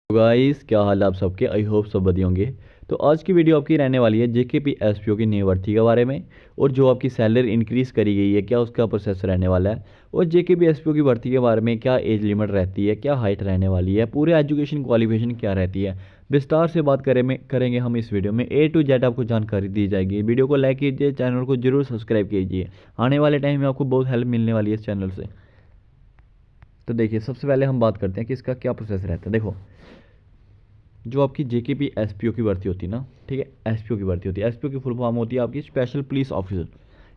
Guys, क्या हाल है आप सबके। आई होप सब बढ़िया होंगे। तो आज की वीडियो आपकी रहने वाली है जेकेपी एसपीओ की नई भर्ती के बारे में, और जो आपकी सैलरी इंक्रीज़ करी गई है क्या उसका प्रोसेस रहने वाला है, और जेकेपी एसपीओ की भर्ती के बारे में क्या एज लिमिट रहती है, क्या हाइट रहने वाली है, पूरे एजुकेशन क्वालिफिकेशन क्या रहती है, विस्तार से बात करेंगे हम इस वीडियो में। ए टू जेड आपको जानकारी दी जाएगी। वीडियो को लाइक कीजिए, चैनल को जरूर सब्सक्राइब कीजिए। आने वाले टाइम में आपको बहुत हेल्प मिलने वाली है इस चैनल से। तो देखिए, सबसे पहले हम बात करते हैं कि इसका क्या प्रोसेस रहता है। देखो, जो आपकी जेकेपी एसपीओ की भर्ती होती है ना, ठीक है, एसपीओ की भर्ती होती है। एसपीओ की फुल फॉर्म होती है आपकी स्पेशल पुलिस ऑफिसर।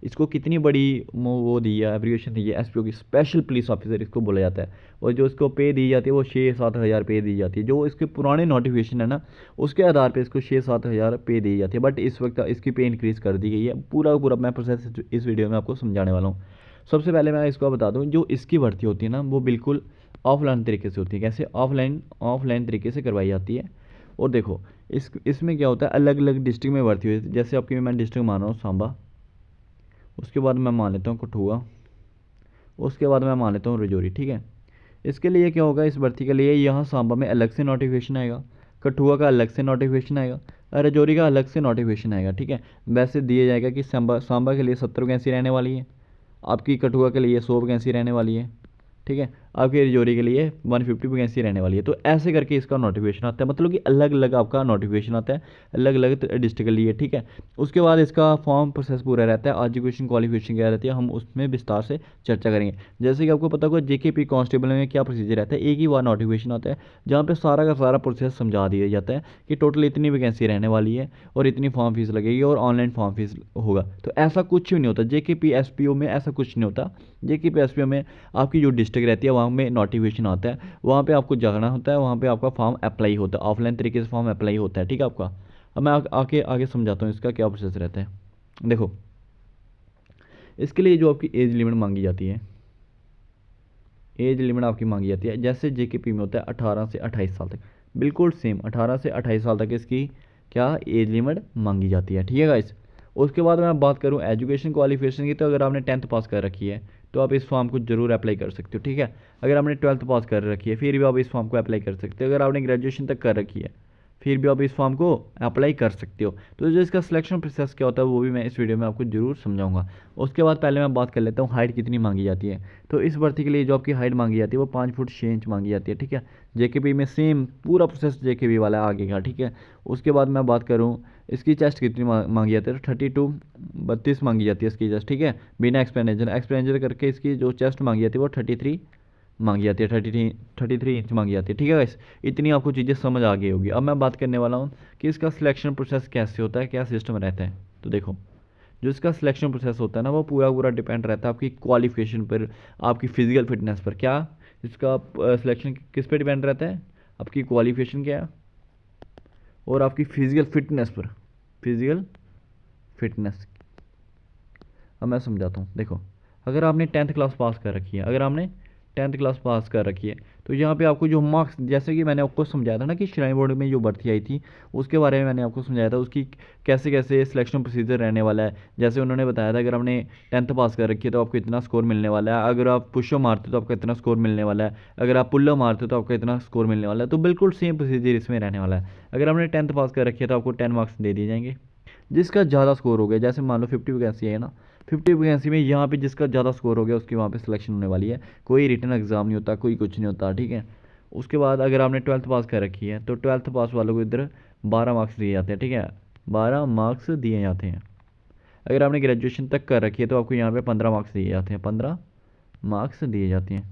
इसको कितनी बड़ी वो दी है, एब्रिविएशन दी है, एसपीओ की स्पेशल पुलिस ऑफिसर इसको बोला जाता है। और जो इसको पे दी जाती है वो 6-7 हज़ार पे दी जाती है। जो इसके पुराने नोटिफिकेशन है ना, उसके आधार पर इसको 6-7 हज़ार पे दी जाती है। बट इस वक्त इसकी पे इंक्रीज़ कर दी गई है। पूरा पूरा मैं प्रोसेस इस वीडियो में आपको समझाने वाला हूँ। सबसे पहले मैं इसको बता दूँ, जो इसकी भर्ती होती है ना वो बिल्कुल ऑफलाइन तरीके से होती है। कैसे? ऑफलाइन तरीके से करवाई जाती है। और देखो, इसमें क्या होता है, अलग अलग डिस्ट्रिक्ट में भर्ती हुई। जैसे आपकी मैं डिस्ट्रिक्ट मान रहा हूँ सांबा, उसके बाद मैं मान लेता हूँ कठुआ, उसके बाद मैं मान लेता हूँ राजौरी। ठीक है, इसके लिए क्या होगा, इस भर्ती के लिए यहाँ सांबा में अलग से नोटिफिकेशन आएगा, कठुआ का अलग से नोटिफिकेशन आएगा, राजौरी का अलग से नोटिफिकेशन आएगा। ठीक है, वैसे दिया जाएगा कि सांबा के लिए 70 वैकेंसी रहने वाली है, आपकी कठुआ के लिए 100 वैकेंसी रहने वाली है, ठीक है, आपके रिजोरी के लिए 150 वैकेंसी रहने वाली है। तो ऐसे करके इसका नोटिफिकेशन आता है, मतलब कि अलग अलग आपका नोटिफिकेशन आता है अलग अलग डिस्ट्रिक्ट के लिए। ठीक है, उसके बाद इसका फॉर्म प्रोसेस पूरा रहता है। एजुकेशन क्वालिफिकेशन क्या रहती है, हम उसमें विस्तार से चर्चा करेंगे। जैसे कि आपको पता होगा जेकेपी कांस्टेबल में क्या प्रोसीजर रहता है, एक ही बार नोटिफिकेशन आता है जहाँ पर सारा का सारा प्रोसेस समझा दिया जाता है कि टोटल इतनी वैकेंसी रहने वाली है और इतनी फॉर्म फीस लगेगी और ऑनलाइन फॉर्म फीस होगा। तो ऐसा कुछ भी नहीं होता जेकेपी एसपीओ में, ऐसा कुछ नहीं होता। जेकेपी एसपीओ में आपकी जो डिस्ट्रिक्ट रहती है वहाँ में नोटिफिकेशन आता है, वहाँ पे आपको जाना होता है, वहाँ पे आपका फॉर्म अप्लाई होता है, ऑफलाइन तरीके से फॉर्म अप्लाई होता है। ठीक है आपका। अब मैं आके आगे समझाता हूँ इसका क्या प्रोसेस रहता है। देखो, इसके लिए जो आपकी एज लिमिट मांगी जाती है, एज लिमिट आपकी मांगी जाती है जैसे जेकेपी में होता है 18 से 28 साल तक, बिल्कुल सेम 18 से 28 साल तक इसकी क्या एज लिमिट मांगी जाती है। ठीक है गाइस। उसके बाद मैं बात करूं एजुकेशन क्वालिफिकेशन की, तो अगर आपने 10th पास कर रखी है तो आप इस फॉर्म को जरूर अप्लाई कर सकते हो। ठीक है, अगर आपने 12th पास कर रखी है फिर भी आप इस फॉर्म को अप्लाई कर सकते हो। अगर आपने ग्रेजुएशन तक कर रखी है फिर भी आप इस फॉर्म को अप्लाई कर सकते हो। तो जो इसका सिलेक्शन प्रोसेस क्या होता है वो भी मैं इस वीडियो में आपको जरूर समझाऊंगा। उसके बाद पहले मैं बात कर लेता हूँ हाइट कितनी मांगी जाती है। तो इस भर्ती के लिए जो आपकी हाइट मांगी जाती है वो 5 फुट 6 इंच मांगी जाती है। ठीक है, जेकेपी में सेम पूरा प्रोसेस जेकेपी वाला है आगे का। ठीक है, उसके बाद मैं बात करूँ इसकी चेस्ट कितनी मांगी जाती है, तो 32 मांगी जाती है इसकी चेस्ट। ठीक है, बिना एक्सपेंडिचर करके इसकी जो चेस्ट मांगी जाती है वो 33 मांगी जाती है, 33 इंच मांगी जाती है। ठीक है गाइस, इतनी आपको चीज़ें समझ आ गई होगी। अब मैं बात करने वाला हूँ कि इसका सिलेक्शन प्रोसेस कैसे होता है, क्या सिस्टम रहता है। तो देखो, जो इसका सिलेक्शन प्रोसेस होता है ना वो पूरा पूरा डिपेंड रहता है आपकी क्वालिफिकेशन पर, आपकी फिजिकल फिटनेस पर। क्या इसका सिलेक्शन किस पे डिपेंड रहता है, आपकी क्वालिफिकेशन क्या है और आपकी फिजिकल फिटनेस पर, फिजिकल फिटनेस। अब मैं समझाता हूँ। देखो, अगर आपने 10th क्लास पास कर रखी है, अगर आपने 10th क्लास पास कर रखी है तो यहाँ पे आपको जो मार्क्स, जैसे कि मैंने आपको समझाया था ना कि श्राइन बोर्ड में जो भर्ती आई थी उसके बारे में मैंने आपको समझाया था, उसकी कैसे कैसे सिलेक्शन प्रोसीजर रहने वाला है। जैसे उन्होंने बताया था अगर आपने 10th पास कर रखी है तो आपको इतना स्कोर मिलने वाला है, अगर आप पुशअप मारते हो तो आपका इतना स्कोर मिलने वाला है, अगर आप पुल्लो मारते हो तो आपका इतना स्कोर मिलने वाला है। तो बिल्कुल सेम प्रोसीजर इसमें रहने वाला है। अगर आपने 10th पास कर रखी है तो आपको 10 मार्क्स दे दिए जाएंगे। जिसका ज़्यादा स्कोर हो गया, जैसे मान लो 50 वैकेंसी है ना, 50 वैकेंसी में यहाँ पे जिसका ज़्यादा स्कोर हो गया उसकी वहाँ पे सिलेक्शन होने वाली है। कोई रिटन एग्ज़ाम नहीं होता, कोई कुछ नहीं होता। ठीक है, उसके बाद अगर आपने 12th पास कर रखी है तो 12th पास वालों को इधर 12 मार्क्स दिए जाते हैं। ठीक है, 12 मार्क्स दिए जाते हैं। अगर आपने ग्रेजुएशन तक कर रखी है तो आपको यहाँ पर 15 मार्क्स दिए जाते हैं, 15 मार्क्स दिए जाते हैं।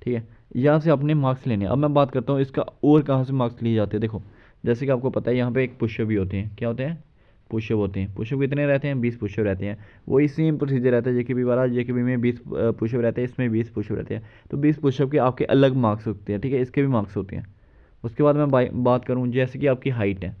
ठीक है, यहाँ से अपने मार्क्स लेने। अब मैं बात करता हूँ इसका और कहाँ से मार्क्स लिए जाते हैं। देखो, जैसे कि आपको पता है यहाँ पे एक पुशअप भी होते हैं। क्या होते हैं? पुशअप होते हैं। पुशअप कितने रहते हैं? 20 पुशअप रहते हैं। वही सेम प्रोसीजर रहता है जेकेबी वाला, जेकेबी में 20 पुशअप रहते हैं, इसमें 20 पुशअप रहते हैं। तो 20 पुशअप के आपके अलग मार्क्स होते हैं। ठीक है, इसके भी मार्क्स होते हैं। उसके बाद मैं बात करूँ जैसे कि आपकी हाइट है,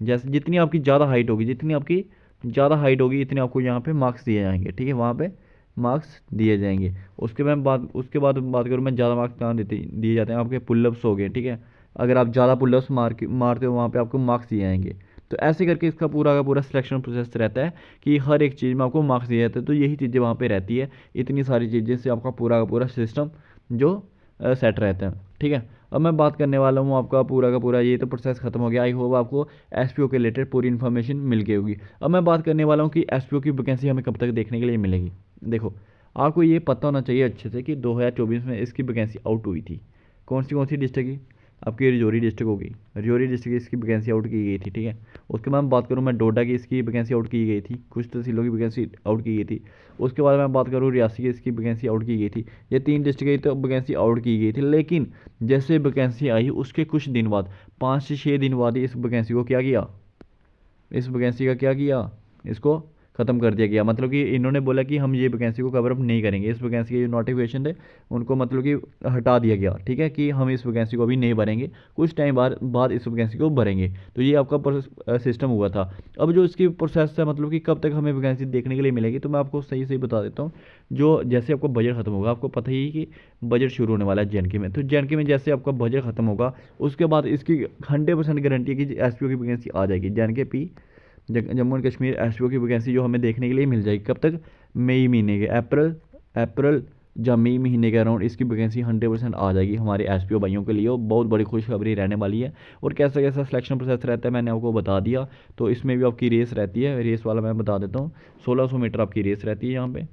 जैसे जितनी आपकी ज़्यादा हाइट होगी, जितनी आपकी ज़्यादा हाइट होगी इतने आपको यहाँ पे मार्क्स दिए जाएंगे। ठीक है, वहाँ पे मार्क्स दिए जाएंगे। उसके बाद बात करूँ मैं, ज़्यादा मार्क्स कहाँ दिए जाते हैं, आपके पुलअप्स हो गए। ठीक है, अगर आप ज़्यादा पुलअप्स मारते हो वहाँ पे आपको मार्क्स दिए जाएंगे। तो ऐसे करके इसका पूरा का पूरा सिलेक्शन प्रोसेस रहता है कि हर एक चीज़ में आपको मार्क्स दिए जाते हैं। तो यही चीज़ें वहाँ पे रहती है, इतनी सारी चीज़ें से आपका पूरा का पूरा सिस्टम जो सेट रहता है। ठीक है, अब मैं बात करने वाला हूँ आपका पूरा का पूरा, ये तो प्रोसेस खत्म हो गया। आई होप आपको एसपीओ के रिलेटेड पूरी इन्फॉर्मेशन मिल गई होगी। अब मैं बात करने वाला हूँ कि एसपीओ की वैकेंसी हमें कब तक देखने के लिए मिलेगी। देखो, आपको ये पता होना चाहिए अच्छे से कि 2024 में इसकी वैकेंसी आउट हुई थी। कौन सी डिस्ट्रिक्ट की? आपकी रजौरी डिस्ट्रिक्ट होगी। रजौरी डिस्ट्रिक्ट की इसकी वैकेंसी आउट की गई थी, ठीक है। उसके बाद मैं बात करूँ, मैं डोडा की इसकी वैकेंसी आउट की गई थी, कुछ तहसीलों की वैकेंसी आउट की गई थी। उसके बाद मैं बात करूँ रियासी की, इसकी वैकेंसी आउट की गई थी। ये 3 डिस्ट्रिक्ट की तो वैकेंसी आउट की गई थी, लेकिन जैसे वैकेंसी आई उसके कुछ दिन बाद, 5 से 6 दिन बाद इस वैकेंसी को क्या किया, इस वैकेंसी का क्या किया, इसको ख़त्म कर दिया गया। मतलब कि इन्होंने बोला कि हम ये वैकेंसी को कवर अप नहीं करेंगे, इस वैकेंसी के जो नोटिफिकेशन थे उनको मतलब कि हटा दिया गया, ठीक है, कि हम इस वैकेंसी को अभी नहीं भरेंगे, कुछ टाइम बाद इस वैकेंसी को भरेंगे। तो ये आपका सिस्टम हुआ था। अब जो इसकी प्रोसेस है, मतलब कि कब तक हमें वैकेंसी देखने के लिए मिलेगी, तो मैं आपको सही सही बता देता हूँ। जो जैसे आपको बजट खत्म होगा, आपको पता ही है कि बजट शुरू होने वाला है जेएनके में, तो जेएनके में जैसे आपका बजट खत्म होगा उसके बाद इसकी 100% गारंटी है कि एसपीओ की वैकेंसी आ जाएगी। JNK P Jammu and Kashmir SPO की वैकेंसी जो हमें देखने के लिए मिल जाएगी। कब तक? मई महीने के, अप्रैल या मई महीने के अराउंड इसकी वैकेंसी 100% आ जाएगी हमारे एसपीओ भाइयों के लिए। बहुत बड़ी खुशखबरी रहने वाली है। और कैसा कैसा सिलेक्शन प्रोसेस रहता है मैंने आपको बता दिया। तो इसमें भी आपकी रेस रहती है, रेस वाला मैं बता देता हूँ। 1600 मीटर आपकी रेस रहती है यहाँ पे।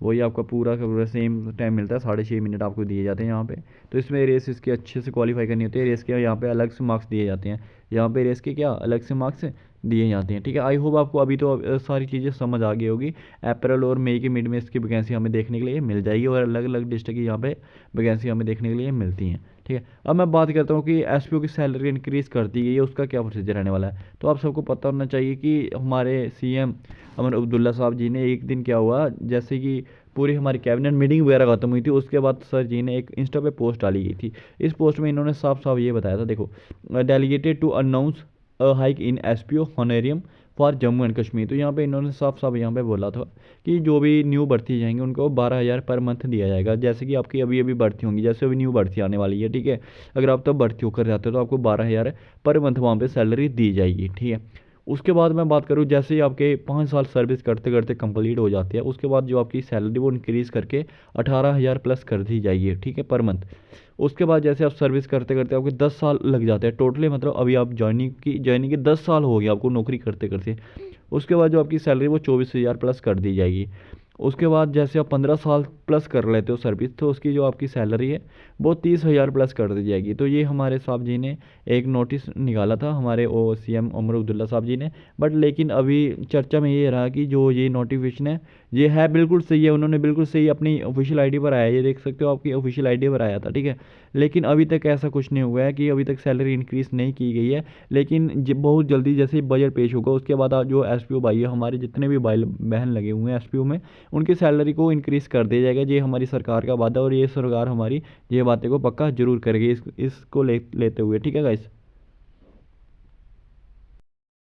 वही आपका पूरा का पूरा सेम टाइम मिलता है, 6.5 मिनट आपको दिए जाते हैं यहाँ पे। तो इसमें रेस इसके अच्छे से क्वालिफाई करनी होती है। रेस के यहाँ पे अलग से मार्क्स दिए जाते हैं, यहाँ पे रेस के क्या अलग से मार्क्स दिए जाते हैं, ठीक है। आई होप आपको अभी तो सारी चीज़ें समझ आ गई होगी। अप्रैल और मई के मिड में इसकी वैकेंसी हमें देखने के लिए मिल जाएगी, और अलग अलग डिस्ट्रिक्ट की यहाँ पे वैकेंसी हमें देखने के लिए मिलती हैं, ठीक है। अब मैं बात करता हूँ कि एसपीओ की सैलरी इंक्रीज़ कर दी गई है, उसका क्या प्रोसीजर रहने वाला है। तो आप सबको पता होना चाहिए कि हमारे सीएम अमर अब्दुल्ला साहब जी ने एक दिन क्या हुआ, जैसे कि पूरी हमारी कैबिनेट मीटिंग वगैरह खत्म हुई थी, उसके बाद सर जी ने एक इंस्टा पे पोस्ट डाली गई थी। इस पोस्ट में इन्होंने साफ साफ ये बताया था, देखो, delegated to announce a hike in SPO honorarium for Jammu and Kashmir. तो यहाँ पे इन्होंने साफ साफ यहाँ पे बोला था कि जो भी न्यू भर्ती जाएंगे उनको 12,000 पर मंथ दिया जाएगा। जैसे कि आपकी अभी अभी भर्ती होंगी, जैसे अभी न्यू भर्ती आने वाली है, ठीक है। अगर आप तब भर्ती होकर जाते हो तो आपको 12,000 पर मंथ वहाँ पे सैलरी दी जाएगी, ठीक है। उसके बाद मैं बात करूँ, जैसे ही आपके 5 साल सर्विस करते करते कंप्लीट हो जाती है, उसके बाद जो आपकी सैलरी वो इंक्रीज़ करके 18,000 प्लस कर दी जाएगी, ठीक है, पर मंथ। उसके बाद जैसे आप सर्विस करते करते आपके 10 साल लग जाते हैं टोटली, मतलब अभी आप ज्वाइनिंग के 10 साल हो गए आपको नौकरी करते करते। उसके बाद जो आपकी सैलरी वो 24,000 प्लस कर दी जाएगी। उसके बाद जैसे आप 15 साल प्लस कर लेते हो सर्विस, तो उसकी जो आपकी सैलरी है वो 30,000 प्लस कर दी जाएगी। तो ये हमारे साहब जी ने एक नोटिस निकाला था, हमारे ओ सीएम उमर अब्दुल्ला साहब जी ने। बट लेकिन अभी चर्चा में ये रहा कि जो ये नोटिफिकेशन है ये है बिल्कुल सही है, उन्होंने बिल्कुल सही अपनी ऑफिशियल आईडी पर आया, ये देख सकते हो आपकी ऑफिशियल आईडी पर आया था, ठीक है। लेकिन अभी तक ऐसा कुछ नहीं हुआ है कि अभी तक सैलरी इंक्रीज़ नहीं की गई है। लेकिन बहुत जल्दी जैसे ही बजट पेश होगा उसके बाद जो एसपीओ भाई है, हमारे जितने भी भाई बहन लगे हुए हैं एसपीओ में, उनकी सैलरी को इंक्रीज़ कर दिया जाएगा। ये हमारी सरकार का वादा, और ये सरकार हमारी ये बातें को पक्का जरूर करेगी इसको लेते हुए, ठीक है गाइस।